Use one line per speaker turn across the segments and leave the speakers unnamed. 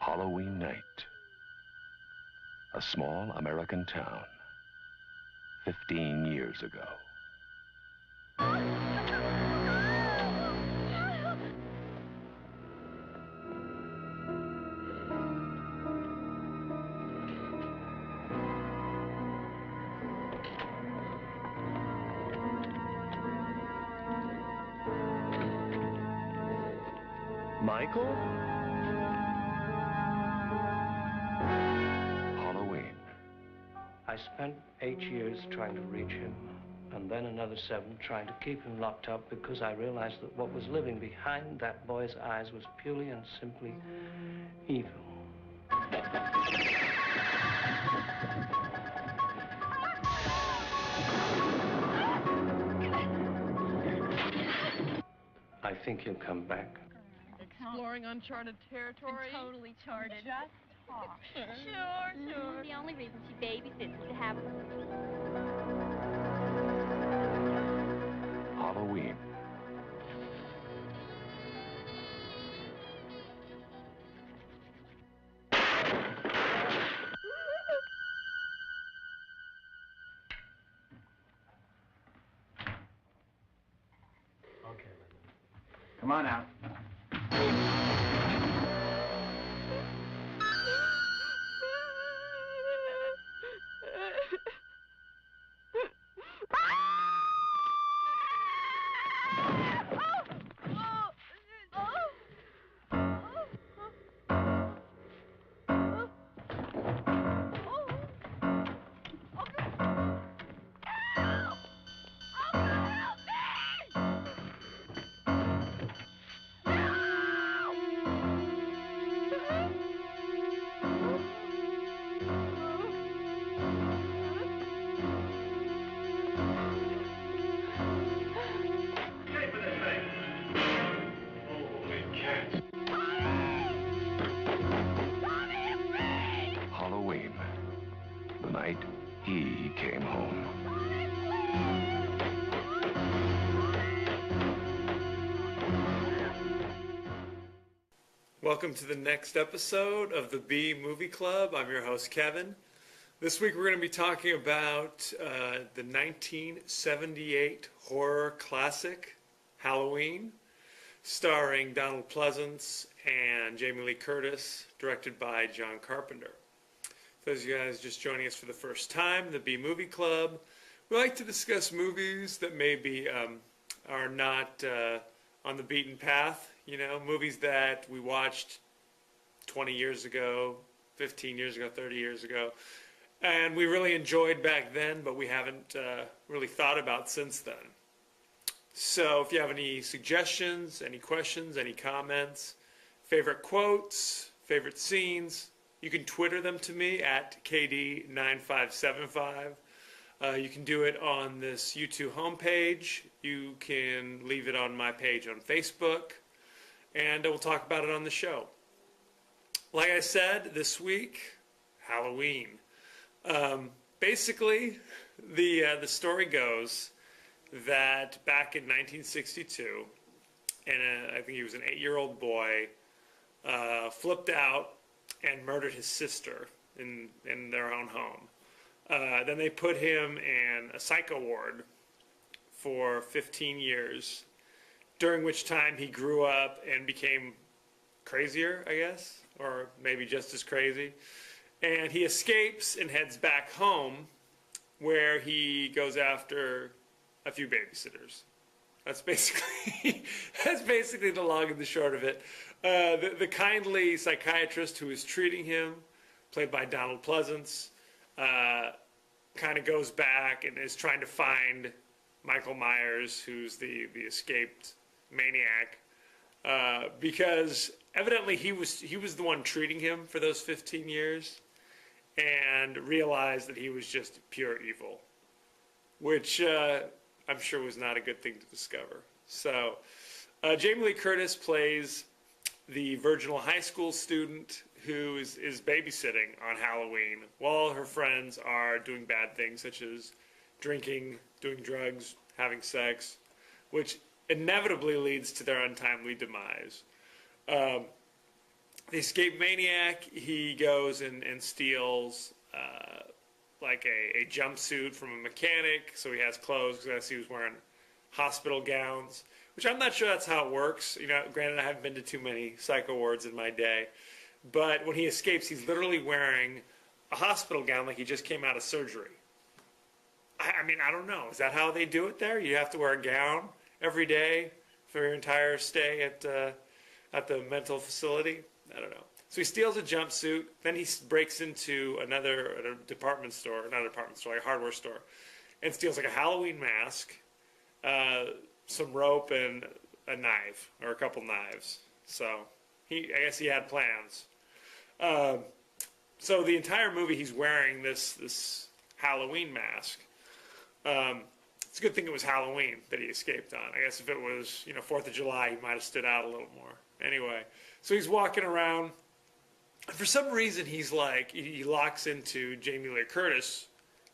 Halloween night. A small American town. 15 years ago.
Michael?
Halloween.
I spent 8 years trying to reach him, and then another 7 trying to keep him locked up because I realized that what was living behind that boy's eyes was purely and simply evil. I think he'll come back.
Exploring uncharted territory.
Totally charted.
Just talk.
Sure. The only reason she babysits is to have
Halloween.
Come on out.
Halloween. The night he came home.
Welcome to the next episode of the B Movie Club. I'm your host, Kevin. This week we're going to be talking about the 1978 horror classic, Halloween, starring Donald Pleasence and Jamie Lee Curtis, directed by John Carpenter. For those of you guys just joining us for the first time, the B Movie Club, we like to discuss movies that maybe are not on the beaten path. You know, movies that we watched 20 years ago, 15 years ago, 30 years ago, and we really enjoyed back then, but we haven't really thought about since then. So if you have any suggestions, any questions, any comments, favorite quotes, favorite scenes, you can Twitter them to me at KD9575. You can do it on this YouTube homepage. You can leave it on my page on Facebook. And we'll talk about it on the show. Like I said, this week, Halloween. Basically, the story goes that back in 1962, and I think he was an 8-year-old boy, flipped out and murdered his sister in their own home. Then they put him in a psycho ward for 15 years, during which time he grew up and became crazier, I guess, or maybe just as crazy. And he escapes and heads back home, where he goes after a few babysitters. That's basically the long and the short of it. The kindly psychiatrist who is treating him, played by Donald Pleasence, kind of goes back and is trying to find Michael Myers, who's the escaped maniac, because evidently he was the one treating him for those 15 years, and realized that he was just pure evil, which I'm sure was not a good thing to discover. So Jamie Lee Curtis plays the virginal high school student who is babysitting on Halloween while her friends are doing bad things such as drinking, doing drugs, having sex, which inevitably leads to their untimely demise. The escape maniac, he goes and steals like a jumpsuit from a mechanic, so he has clothes because he was wearing hospital gowns, which I'm not sure that's how it works. You know, granted, I haven't been to too many psycho wards in my day, but when he escapes, he's literally wearing a hospital gown like he just came out of surgery. I mean, I don't know. Is that how they do it there? You have to wear a gown every day for your entire stay at the mental facility? I don't know. So he steals a jumpsuit, then he breaks into a department store, not a department store, like a hardware store, and steals like a Halloween mask, some rope, and a knife, or a couple knives. So I guess he had plans. So the entire movie he's wearing this Halloween mask. It's a good thing it was Halloween that he escaped on. I guess if it was, 4th of July, he might have stood out a little more. Anyway, so he's walking around. And for some reason, he locks into Jamie Lee Curtis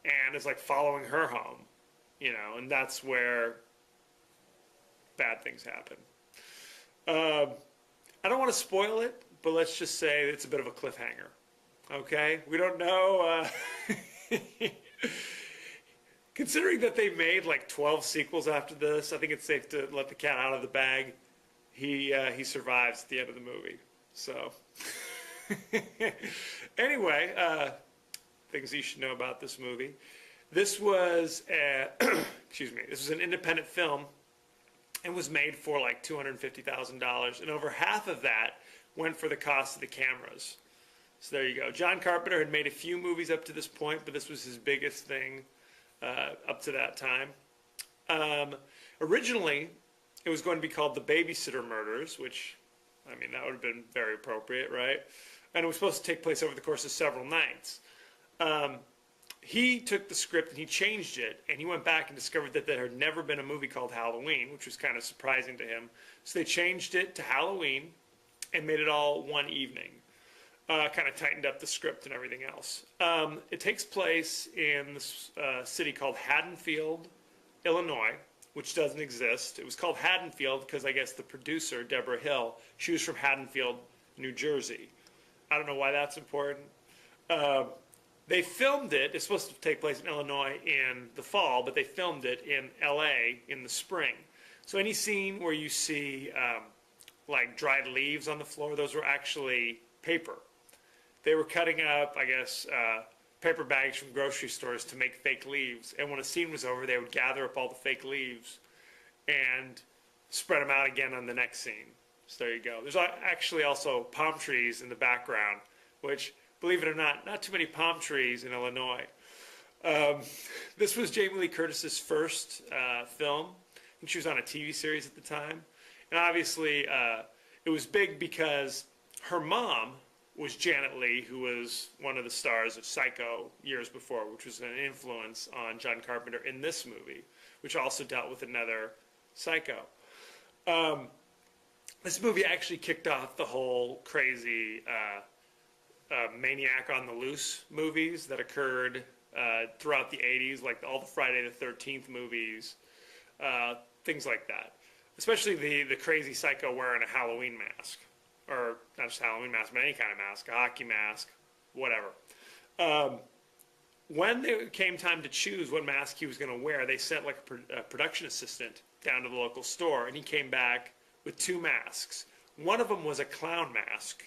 and is like following her home, and that's where bad things happen. I don't want to spoil it, but let's just say it's a bit of a cliffhanger. Okay? We don't know. Considering that they made like 12 sequels after this, I think it's safe to let the cat out of the bag. He survives at the end of the movie. So, anyway, things you should know about this movie. This was this was an independent film and was made for like $250,000, and over half of that went for the cost of the cameras. So there you go. John Carpenter had made a few movies up to this point, but this was his biggest thing up to that time. Originally, it was going to be called The Babysitter Murders, which, I mean, that would have been very appropriate, right? And it was supposed to take place over the course of several nights. He took the script and he changed it, and he went back and discovered that there had never been a movie called Halloween, which was kind of surprising to him. So they changed it to Halloween and made it all one evening. Kind of tightened up the script and everything else. It takes place in this city called Haddonfield, Illinois, which doesn't exist. It was called Haddonfield because I guess the producer, Deborah Hill, she was from Haddonfield, New Jersey. I don't know why that's important. They filmed it. It's supposed to take place in Illinois in the fall, but they filmed it in L.A. in the spring. So any scene where you see like dried leaves on the floor, those were actually paper. They were cutting up, I guess, paper bags from grocery stores to make fake leaves. And when a scene was over, they would gather up all the fake leaves and spread them out again on the next scene. So there you go. There's actually also palm trees in the background, which, believe it or not too many palm trees in Illinois. This was Jamie Lee Curtis's first film. I think she was on a TV series at the time. And obviously, it was big because her mom was Janet Leigh, who was one of the stars of Psycho years before, which was an influence on John Carpenter in this movie, which also dealt with another Psycho. This movie actually kicked off the whole crazy Maniac on the Loose movies that occurred throughout the 80s, like all the Friday the 13th movies, things like that. Especially the crazy psycho wearing a Halloween mask. Or not just a Halloween mask, but any kind of mask, a hockey mask, whatever. When it came time to choose what mask he was going to wear, they sent like a production assistant down to the local store, and he came back with two masks. One of them was a clown mask,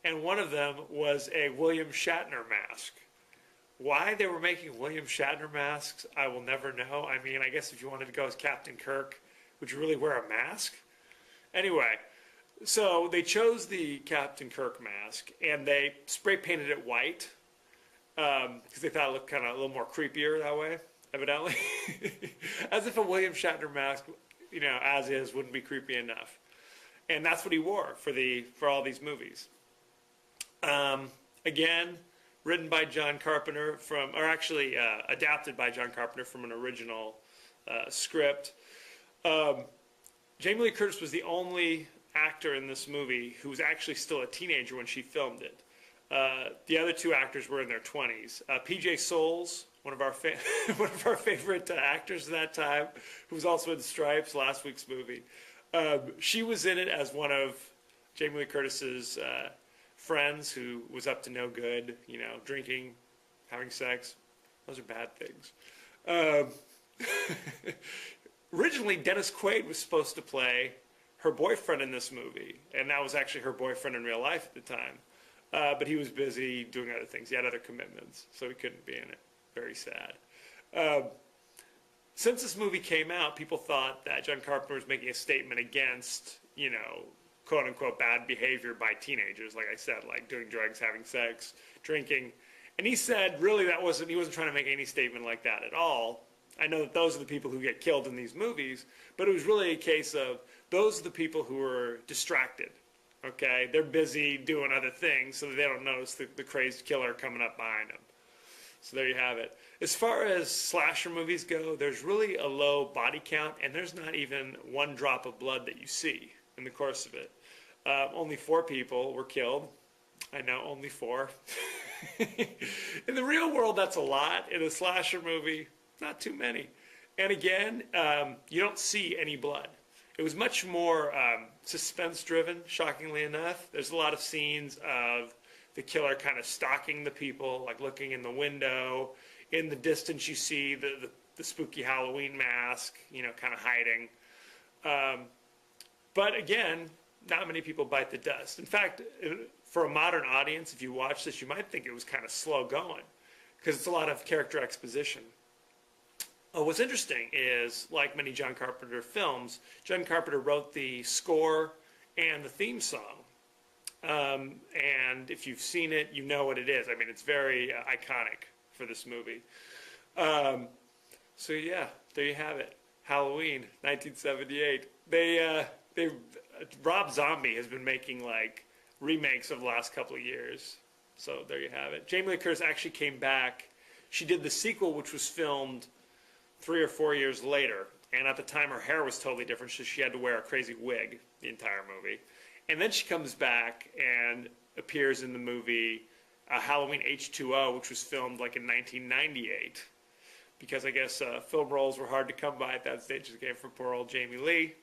and one of them was a William Shatner mask. Why they were making William Shatner masks, I will never know. I mean, I guess if you wanted to go as Captain Kirk, would you really wear a mask? Anyway, so they chose the Captain Kirk mask, and they spray painted it white because they thought it looked kind of a little more creepier that way, evidently. As if a William Shatner mask, as is, wouldn't be creepy enough. And that's what he wore for all these movies. Again, written by John Carpenter or actually adapted by John Carpenter from an original script. Jamie Lee Curtis was the only actor in this movie who was actually still a teenager when she filmed it. The other two actors were in their 20s. P.J. Soles, one of our favorite actors at that time, who was also in Stripes, last week's movie. She was in it as one of Jamie Lee Curtis's friends who was up to no good, drinking, having sex. Those are bad things. Originally, Dennis Quaid was supposed to play her boyfriend in this movie, and that was actually her boyfriend in real life at the time. But he was busy doing other things. He had other commitments, so he couldn't be in it. Very sad. Since this movie came out, people thought that John Carpenter was making a statement against, quote-unquote bad behavior by teenagers, like I said, like doing drugs, having sex, drinking. And he said, really, he wasn't trying to make any statement like that at all. I know that those are the people who get killed in these movies, but it was really a case of those are the people who are distracted. Okay, they're busy doing other things, so that they don't notice the crazed killer coming up behind them. So there you have it. As far as slasher movies go, there's really a low body count, and there's not even one drop of blood that you see in the course of it. Only 4 people were killed. I know, only 4. In the real world, that's a lot. In a slasher movie, not too many. And again, you don't see any blood. It was much more suspense-driven, shockingly enough. There's a lot of scenes of the killer kind of stalking the people, like looking in the window. In the distance, you see the spooky Halloween mask, kind of hiding. But again, not many people bite the dust. In fact, for a modern audience, if you watch this, you might think it was kind of slow going because it's a lot of character exposition. What's interesting is, like many John Carpenter films, John Carpenter wrote the score and the theme song. And if you've seen it, you know what it is. I mean, it's very iconic for this movie. So yeah, there you have it. Halloween, 1978. Rob Zombie has been making like remakes of the last couple of years. So there you have it. Jamie Lee Curtis actually came back. She did the sequel, which was filmed 3 or 4 years later, and at the time her hair was totally different, so she had to wear a crazy wig the entire movie. And then she comes back and appears in the movie Halloween H2O, which was filmed like in 1998, because I guess film roles were hard to come by at that stage of the game for poor old Jamie Lee.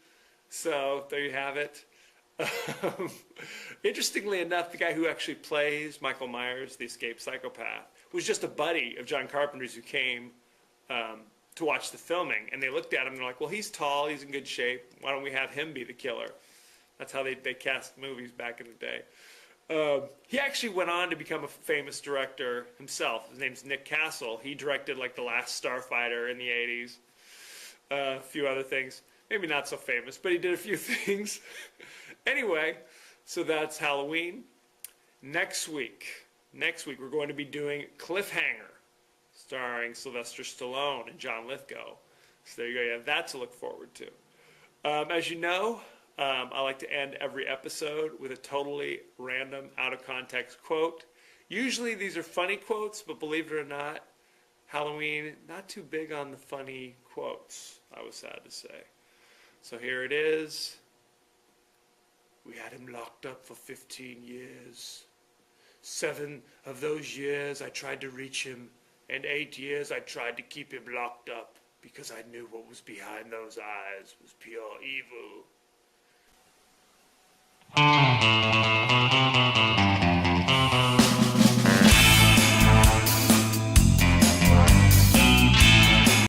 So there you have it. Interestingly enough, the guy who actually plays Michael Myers, the escaped psychopath, was just a buddy of John Carpenter's who came to watch the filming, and they looked at him and they're like, well, he's tall, he's in good shape, why don't we have him be the killer? That's how they cast movies back in the day. He actually went on to become a famous director himself. His name's Nick Castle. He directed like The Last Starfighter in the 80s, a few other things. Maybe not so famous, but he did a few things. Anyway, so that's Halloween. Next week we're going to be doing Cliffhanger, starring Sylvester Stallone and John Lithgow. So there you go. You have that to look forward to. As you know, I like to end every episode with a totally random, out-of-context quote. Usually these are funny quotes, but believe it or not, Halloween, not too big on the funny quotes, I was sad to say. So here it is. We had him locked up for 15 years. 7 of those years I tried to reach him, and 8 years I tried to keep him locked up because I knew what was behind those eyes was pure evil.